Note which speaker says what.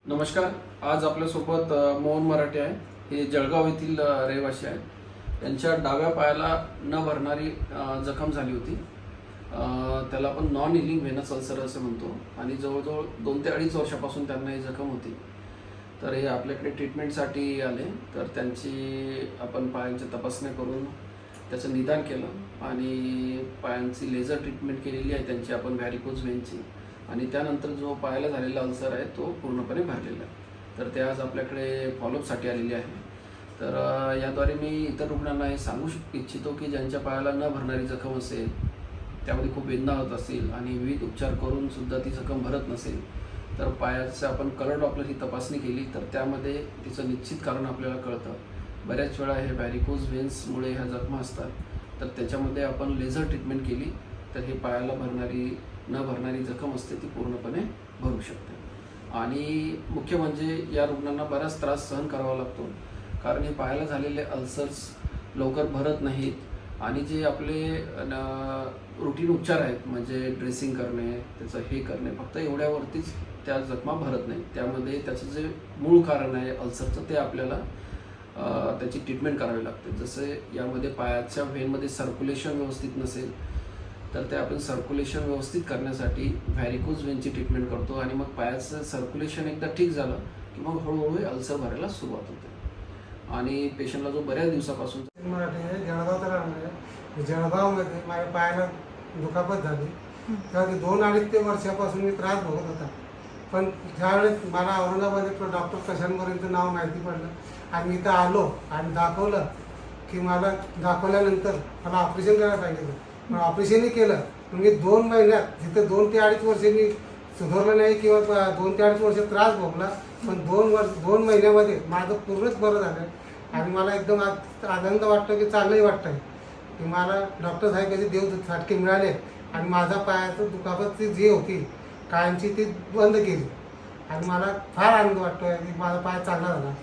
Speaker 1: नमस्कार. आज आपल्यासोबत मोहन मराठे आहे. हे जळगाव येथील रहिवासी आहेत. त्यांच्या डाव्या पायाला न भरणारी जखम झाली होती. त्याला आपण नॉन हिलिंग व्हेनस अल्सर असं म्हणतो आणि जवळजवळ 2 ते 2.5 वर्षापासून त्यांना ही जखम होती. तर हे आपल्याकडे ट्रीटमेंटसाठी आले. तर त्यांची आपण पायांची तपासणी करून त्याचं निदान केलं आणि पायांची लेझर ट्रीटमेंट केलेली आहे त्यांची आपण व्हॅरिकोज व्हेनची. आणि त्यानंतर जो पायाला झालेला अल्सर आहे तो पूर्णपणे भरलेला आहे. तर ते आज आपल्याकडे फॉलोअपसाठी आलेले आहे. तर याद्वारे मी इतर रुग्णांना हे सांगू इच्छितो की ज्यांच्या पायाला न भरणारी जखम असेल, त्यामध्ये खूप वेदना होत असेल आणि विविध उपचार करून सुद्धा ती जखम भरत नसेल, तर पायाचं आपण कलर डॉपलर ही तपासणी केली तर त्यामध्ये तिचं निश्चित कारण आपल्याला कळतं. बऱ्याच वेळा हे व्हॅरिकोज व्हेन्समुळे ह्या जखमा असतात. तर त्याच्यामध्ये आपण लेझर ट्रीटमेंट केली तर हे पायाला न भरणारी जखम असते ती पूर्णपणे भरू शकते. आणि मुख्य म्हणजे या रुग्णांना बराच त्रास सहन करावा लागतो, कारण हे पायाला झालेले अल्सर्स लवकर भरत नाहीत आणि जे आपले रुटीन उपचार आहेत म्हणजे ड्रेसिंग करणे, त्याचं हे करणे, फक्त एवढ्यावरतीच त्या जखमा भरत नाहीत. त्यामध्ये त्याचं जे मूळ कारण आहे अल्सरचं ते आपल्याला त्याची ट्रीटमेंट करावी लागते. जसे यामध्ये पायाच्या व्हेनमध्ये सर्क्युलेशन व्यवस्थित नसेल तर ते आपण सर्क्युलेशन व्यवस्थित करण्यासाठी व्हॅरिकोज व्हेनची ट्रीटमेंट करतो आणि मग पायाचं सर्क्युलेशन एकदा ठीक झालं की मग हळूहळू अल्सर भरायला सुरुवात होते. आणि पेशंटला जो बऱ्याच दिवसापासून
Speaker 2: जळगावमध्ये माझ्या पायाला दुखापत झाली. तेव्हा 2-2.5 वर्षापासून मी त्रास भोगत होता. पण ज्यावेळेस मला औरंगाबाद डॉक्टर कशांपर्यंत नाव माहिती पडलं आणि इथं आलो आणि दाखवलं की मला दाखवल्यानंतर मला ऑपरेशन करायला सांगितलं. मग ऑपरेशनही केलं. म्हणजे 2 महिन्यात जिथं 2 ते 2.5 वर्ष मी सुधारलं नाही किंवा 2 ते 2.5 वर्ष त्रास भोगला, पण 2 महिन्यामध्ये माझं पूर्णच बरं झालं. आणि मला एकदम आनंद वाटतो की चांगलंही वाटतं की मला डॉक्टर साहेबांचे देव फाटके मिळाले आणि माझा पायाचं दुखापत जी होती कायमची ती बंद केली आणि मला फार आनंद वाटतो की माझा पाय चांगला झाला.